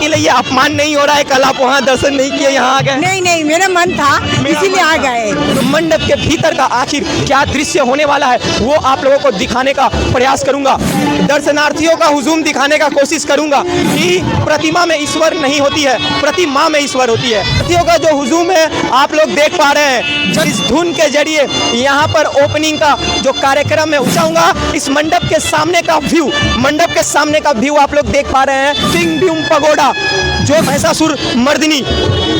के लिए ये अपमान नहीं हो रहा है? कल आप वहाँ दर्शन नहीं किए, यहाँ आ गए। नहीं नहीं, मेरा मन था इसीलिए आ गए। तो मंडप के भीतर का आखिर क्या दृश्य होने वाला है वो आप लोगों को दिखाने का प्रयास करूंगा। दर्शनार्थियों का हुजूम दिखाने का कोशिश करूंगा कि प्रतिमा में ईश्वर नहीं होती है, प्रतिमा में ईश्वर होती है। दर्शनार्थियों का जो हुजूम है आप लोग देख पा रहे हैं। जब इस धुन के जरिए यहाँ पर ओपनिंग का जो कार्यक्रम है उठाऊंगा, इस मंडप के सामने का व्यू, मंडप के सामने का व्यू आप लोग देख पा रहे हैं। सिंह भीम पगोड़ा जो महिषासुर मर्दिनी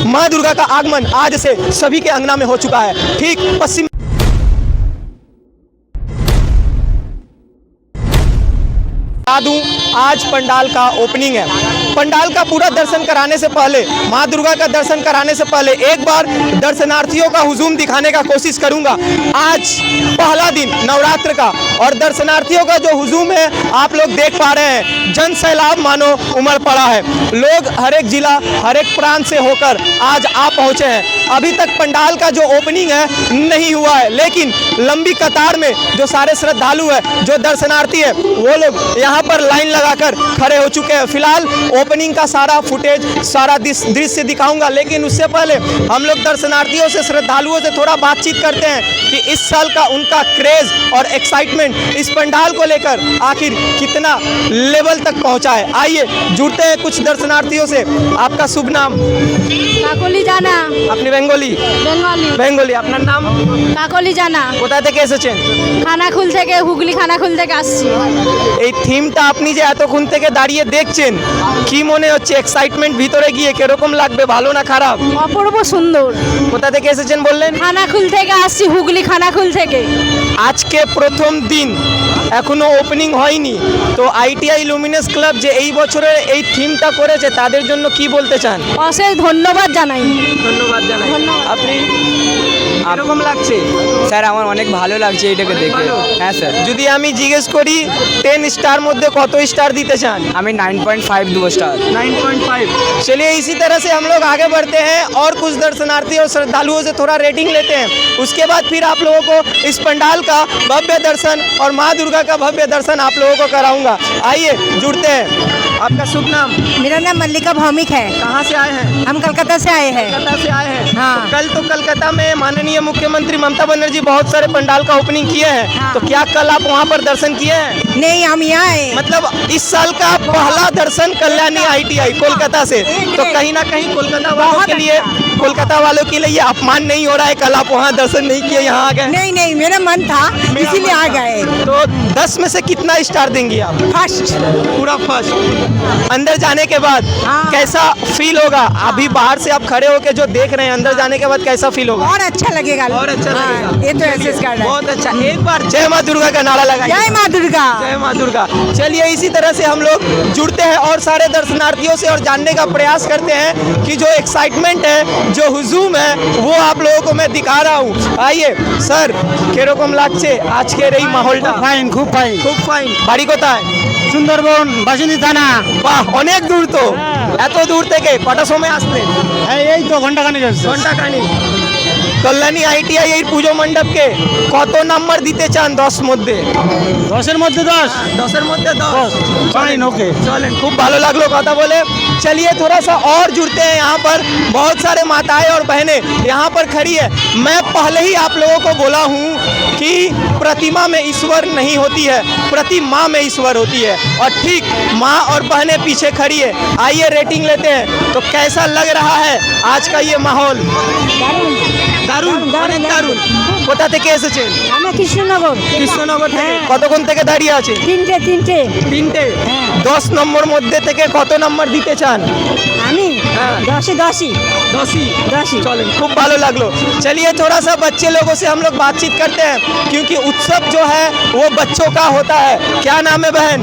माँ दुर्गा का आगमन आज से सभी के अंगना में हो चुका है। ठीक पश्चिम आज पंडाल का ओपनिंग है। पंडाल का पूरा दर्शन कराने से पहले, माँ दुर्गा का दर्शन कराने से पहले एक बार दर्शनार्थियों का हुजूम दिखाने का कोशिश करूंगा। आज पहला दिन नवरात्र का और दर्शनार्थियों का जो हुजूम है आप लोग देख पा रहे हैं। जन सैलाब मानो उमड़ पड़ा है। लोग हर एक जिला हर एक प्रांत से होकर आज आ पहुंचे हैं। अभी तक पंडाल का जो ओपनिंग है नहीं हुआ है, लेकिन लंबी कतार में जो सारे श्रद्धालु है, जो दर्शनार्थी है, वो लोग यहाँ पर लाइन लगाकर खड़े हो चुके हैं। फिलहाल ओपनिंग का सारा फुटेज, सारा दृश्य दिखाऊंगा, लेकिन उससे पहले हम लोग दर्शनार्थियों से, श्रद्धालुओं से थोड़ा बातचीत करते हैं कि इस साल का उनका क्रेज और एक्साइटमेंट इस पंडाल को लेकर आखिर कितना लेवल तक पहुंचा है। आइए जुड़ते हैं कुछ दर्शनार्थियों से। आपका शुभ नाम? কাকলি জানা। আপনি বেঙ্গলি? বেঙ্গলি। বেঙ্গলি। আপনার নাম? কাকলি জানা। কোথা থেকে এসেছেন? খানাকুল থেকে, হুগলি খানাকুল থেকে আসছি। এই থিমটা আপনি যে এতক্ষণ থেকে দাঁড়িয়ে দেখছেন, কি মনে হচ্ছে? এক্সাইটমেন্ট ভিতরে গিয়ে কিরকম লাগবে, ভালো না খারাপ? অপূর্ব সুন্দর। কোথা থেকে এসেছেন বললেন? খানাকুল থেকে আসছি, হুগলি খানাকুল থেকে। আজকে প্রথম দিন, এখনো ওপেনিং হয়নি, তো আইটিআই লুমিনাস ক্লাব যে এই বছরের এই থিমটা করেছে তাদের জন্য কি বলতে চান? অশেষ ধন্যবাদ জানাই। ধন্যবাদ জানাই। আপনি কিরকম লাগছে? স্যার আমার অনেক ভালো লাগছে এটাকে দেখে। হ্যাঁ স্যার। যদি আমি জিজ্ঞেস করি 10 स्टार মধ্যে কত स्टार দিতে চান? আমি 9.5 दूँ स्टार। 9.5। चलिए इसी तरह से हम लोग आगे बढ़ते हैं और कुछ दर्शनार्थी और श्रद्धालुओं से थोड़ा रेटिंग लेते हैं। उसके बाद फिर आप लोगों को इस पंडाल का भव्य दर्शन और माँ दुर्गा का भव्य दर्शन आप लोगों को कराऊंगा। आइए जुड़ते हैं। आपका शुभ नाम? मेरा नाम मल्लिका भौमिक है। कहाँ से आए हैं? हम कलकत्ता से आए हैं। कलकत्ता से आए हैं। हाँ। तो कल तो कलकत्ता में माननीय मुख्यमंत्री ममता बनर्जी बहुत सारे पंडाल का ओपनिंग किए हैं। हाँ। तो क्या कल आप वहाँ पर दर्शन किए हैं? नहीं, हम यहाँ आए। मतलब इस साल का पहला दर्शन कल्याणी आईटीआई कोलकाता से, तो कहीं ना कहीं कोलकाता वालों के लिए, कोलकाता वालों के लिए ये अपमान नहीं हो रहा है? कल आप वहाँ दर्शन नहीं किए, यहाँ आ गए। नहीं नहीं, मेरा मन था इसीलिए आ गए। तो 10 में से कितना स्टार देंगी आप? फर्स्ट। पूरा फर्स्ट। अंदर जाने के बाद हाँ। कैसा फील होगा? अभी बाहर से आप खड़े होके जो देख रहे हैं, अंदर जाने के बाद कैसा फील होगा? और अच्छा लगेगा। और अच्छा हाँ, लगेगा। ये तो ऐसे कार्ड है। बहुत अच्छा। एक बार जय माँ दुर्गा का नारा लगाइए। जय माँ दुर्गा। जय माँ दुर्गा। चलिए इसी तरह से हम लोग जुड़ते हैं और सारे दर्शनार्थियों से और जानने का प्रयास करते हैं कि जो एक्साइटमेंट है, जो हुजूम है, वो आप लोगों को मैं दिखा रहा हूँ। आइए सर, किरकम লাগছে আজকের এই মাহলটা? ফাইন, খুব ফাইন। খুব ফাইন। বাড়ি কোথায়? সুন্দরবন, বাসন্তী থানা। বাহ, অনেক দূর তো। এত দূর থেকে কটার সময় আসলেন? এই তো ঘন্টাখানেক হচ্ছে। ঘন্টাখানেক। কল্যাণী আইটিআই এই পুজো মণ্ডপকে কত নাম্বার দিতে চান 10 মধ্যে? 10-এর মধ্যে 10। 10-এর মধ্যে 10। ফাইন, ওকে। चलें, खूब ভালো লাগলো কথা बोले। चलिए थोड़ा सा और जुड़ते हैं। यहाँ पर बहुत सारे माताएं और बहनें यहाँ पर खड़ी है। मैं पहले ही आप लोगों को बोला हूँ कि प्रतिमा में ईश्वर नहीं होती है, प्रतिमा में ईश्वर होती है। और ठीक माँ और बहनें पीछे खड़ी है। आइए रेटिंग लेते हैं। तो कैसा लग रहा है आज का ये माहौल? দারুণ, অনেক দারুণ। কোথা থেকে এসেছেন? আমরা কৃষ্ণনগর। কৃষ্ণনগর থেকে। কতক্ষণ থেকে দাঁড়িয়ে আছেন? তিনটে। 10 নম্বর মধ্যে থেকে কত নম্বর দিতে চান? আমি हाँ। 10-10। 10 चलें, खूब भालो लगलो। चलिए थोड़ा सा बच्चे लोगों से हम लोग बातचीत करते हैं, क्योंकि उत्सव जो है वो बच्चों का होता है। क्या नाम है बहन?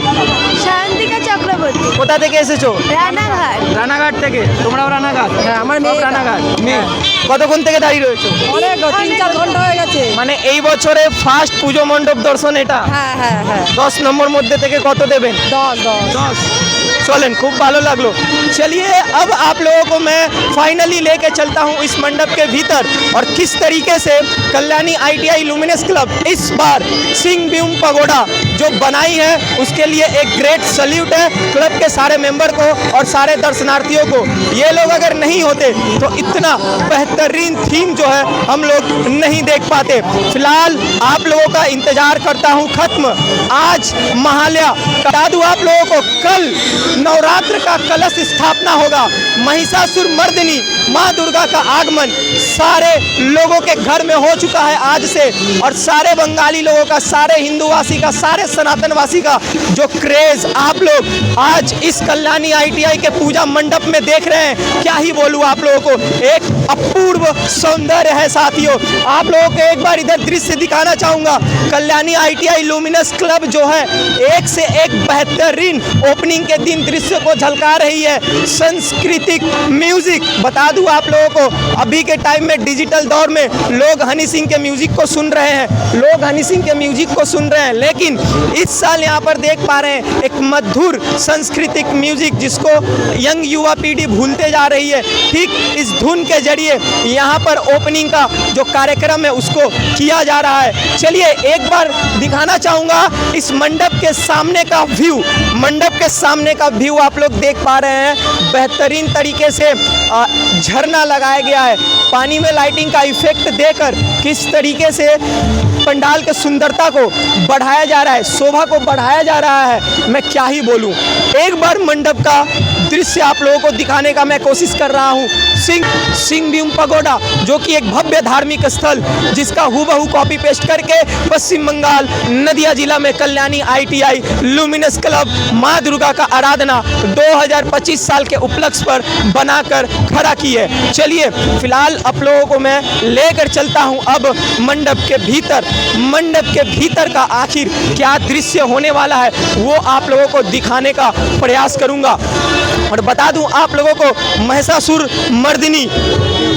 শান্তিকা চক্রবর্তী। কোথা থেকে এসেছো? রানাঘাট। রানাঘাট থেকে। তোমরাও রানাঘাট? হ্যাঁ, আমার সব মেয়ে রানাঘাট। মেয়ে। কতক্ষণ থেকে দাঁড়িয়ে রয়েছো? অনেক 3-4 ঘন্টা হয়ে গেছে। মানে এই বছরে ফার্স্ট পুজো মণ্ডপ দর্শন এটা? হ্যাঁ হ্যাঁ হ্যাঁ। 10 নম্বর মধ্যে থেকে কত দেবেন? 10। चलें, खूब भालो लगलो। चलिए अब आप लोगों को मैं फाइनली लेके चलता हूँ इस मंडप के भीतर और किस तरीके से कल्याणी आईटीआई लुमिनस क्लब इस बार सिंह भीम पगोड़ा जो बनाई है उसके लिए एक ग्रेट सल्यूट है क्लब के सारे मेंबर को और सारे दर्शनार्थियों को। ये लोग अगर नहीं होते तो इतना बेहतरीन थीम जो है हम लोग नहीं देख पाते। फिलहाल आप लोगों का इंतजार करता हूं खत्म। आज महालया बता दूं आप लोगों को, कल नवरात्र का कलश स्थापना होगा। महिषासुर मर्दिनी माँ दुर्गा का आगमन सारे लोगों के घर में हो चुका है आज से, और सारे बंगाली लोगों का, सारे हिंदूवासी का, सारे सनातनवासी का जो क्रेज आप लोग आज इस कल्याणी ITI के पूजा मंडप में देख रहे हैं, क्या ही बोलूं आप लोगों को। एक अपूर्व सौंदर्य है साथियों। आप लोगों को एक बार इधर दृश्य दिखाना चाहूंगा। कल्याणी ITI लुमिनस क्लब जो है एक से एक बेहतरीन ओपनिंग के दिन दृश्य को झलका रही है। सांस्कृतिक म्यूजिक, बता दूं आप लोगों को, अभी के टाइम में डिजिटल दौर में लोग हनी सिंह के म्यूजिक को सुन रहे हैं, लोग हनी सिंह के म्यूजिक को सुन रहे हैं, लेकिन इस साल यहाँ पर देख पा रहे हैं एक मधुर सांस्कृतिक म्यूजिक जिसको यंग युवा पीढ़ी भूलते जा रही है। ठीक इस धुन के जरिए यहाँ पर ओपनिंग का जो कार्यक्रम है उसको किया जा रहा है। चलिए एक बार दिखाना चाहूँगा इस मंडप के सामने का व्यू। मंडप के सामने का व्यू आप लोग देख पा रहे हैं, बेहतरीन तरीके से झरना लगाया गया है। पानी में लाइटिंग का इफेक्ट देकर किस तरीके से पंडाल की सुंदरता को बढ़ाया जा रहा है, शोभा को बढ़ाया जा रहा है, मैं क्या ही बोलूं। एक बार मंडप का दृश्य आप लोगों को दिखाने का मैं कोशिश कर रहा हूं। सिंहभूम पगोडा जो कि एक भव्य धार्मिक स्थल जिसका हूबहू कॉपी पेस्ट करके पश्चिम बंगाल नदिया जिला में कल्याणी ITI लुमिनस क्लब माँ दुर्गा का आराधना 2025 साल के उपलक्ष्य पर बनाकर खड़ा की है। चलिए फिलहाल आप लोगों को मैं लेकर चलता हूं अब मंडप के भीतर। मंडप के भीतर का आखिर क्या दृश्य होने वाला है वो आप लोगों को दिखाने का प्रयास करूंगा। और बता दूं आप लोगों को, महिषासुर मर्दिनी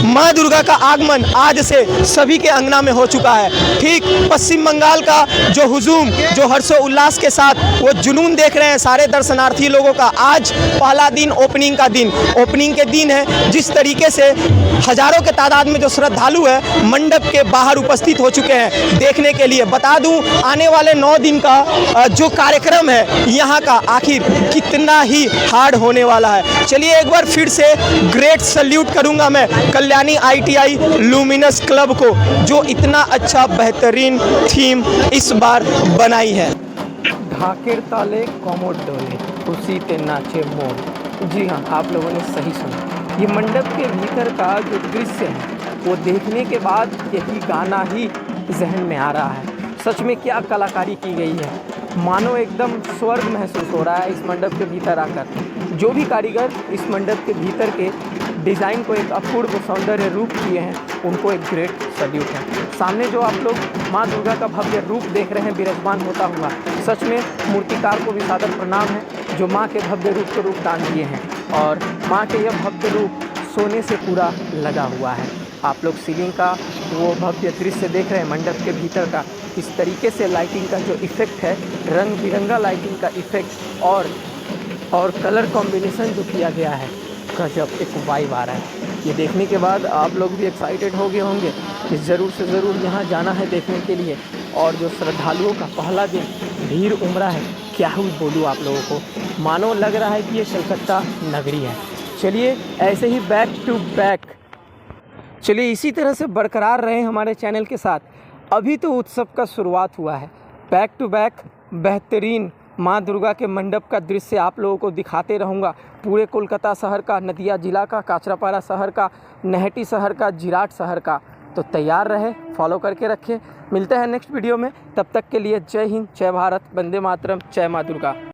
माँ दुर्गा का आगमन आज से सभी के अंगना में हो चुका है। ठीक पश्चिम बंगाल का जो हुजूम, जो हर्षो उल्लास के साथ वो जुनून देख रहे हैं सारे दर्शनार्थी लोगों का। आज पहला दिन ओपनिंग का दिन, ओपनिंग के दिन है। जिस तरीके से हजारों के तादाद में जो श्रद्धालु है मंडप के बाहर उपस्थित हो चुके हैं देखने के लिए। बता दूं आने वाले 9 दिन का जो कार्यक्रम है यहाँ का आखिर कितना ही हार्ड होने वाला है। चलिए एक बार फिर से ग्रेट सल्यूट करूंगा मैं कल्याणी ITI लुमिनस क्लब को जो इतना अच्छा बेहतरीन थीम इस बार बनाई है। ढाकेर ताले कोमर डोले खुशी ते नाचे मोर। जी हाँ, आप लोगों ने सही सुना। ये मंडप के भीतर का जो दृश्य है वो देखने के बाद यही गाना ही जहन में आ रहा है। सच में क्या कलाकारी की गई है, मानो एकदम स्वर्ग महसूस हो रहा है इस मंडप के भीतर आकर। जो भी कारीगर इस मंडप के भीतर के डिज़ाइन को एक अपूर्व सौंदर्य रूप किए हैं उनको एक ग्रेट सल्यूट है। सामने जो आप लोग माँ दुर्गा का भव्य रूप देख रहे हैं विराजमान होता हुआ, सच में मूर्तिकार को भी सादर प्रणाम है जो माँ के भव्य रूप को रूपदान दिए हैं। और माँ के यह भव्य रूप सोने से पूरा लगा हुआ है। आप लोग सीलिंग का वो भव्य दृश्य देख रहे हैं मंडप के भीतर का। इस तरीके से लाइटिंग का जो इफ़ेक्ट है, रंग बिरंगा लाइटिंग का इफ़ेक्ट और कलर कॉम्बिनेशन जो किया गया है, गजब एक वाइब आ रहा है। ये देखने के बाद आप लोग भी एक्साइटेड हो गए होंगे कि ज़रूर से ज़रूर यहाँ जाना है देखने के लिए। और जो श्रद्धालुओं का पहला दिन भीड़ उमड़ा है, क्या ही बोलूँ आप लोगों को, मानो लग रहा है कि ये कलकत्ता नगरी है। चलिए ऐसे ही बैक टू बैक चलिए इसी तरह से बरकरार रहे हमारे चैनल के साथ। अभी तो उत्सव का शुरुआत हुआ है, बैक टू बैक बेहतरीन माँ दुर्गा के मंडप का दृश्य आप लोगों को दिखाते रहूँगा। पूरे कोलकाता शहर का, नदिया जिला का, काचरापाड़ा शहर का, नहटी शहर का, जिराट शहर का। तो तैयार रहे, फॉलो करके रखें। मिलते हैं नेक्स्ट वीडियो में, तब तक के लिए जय हिंद, जय भारत, वंदे मातरम, जय माँ दुर्गा।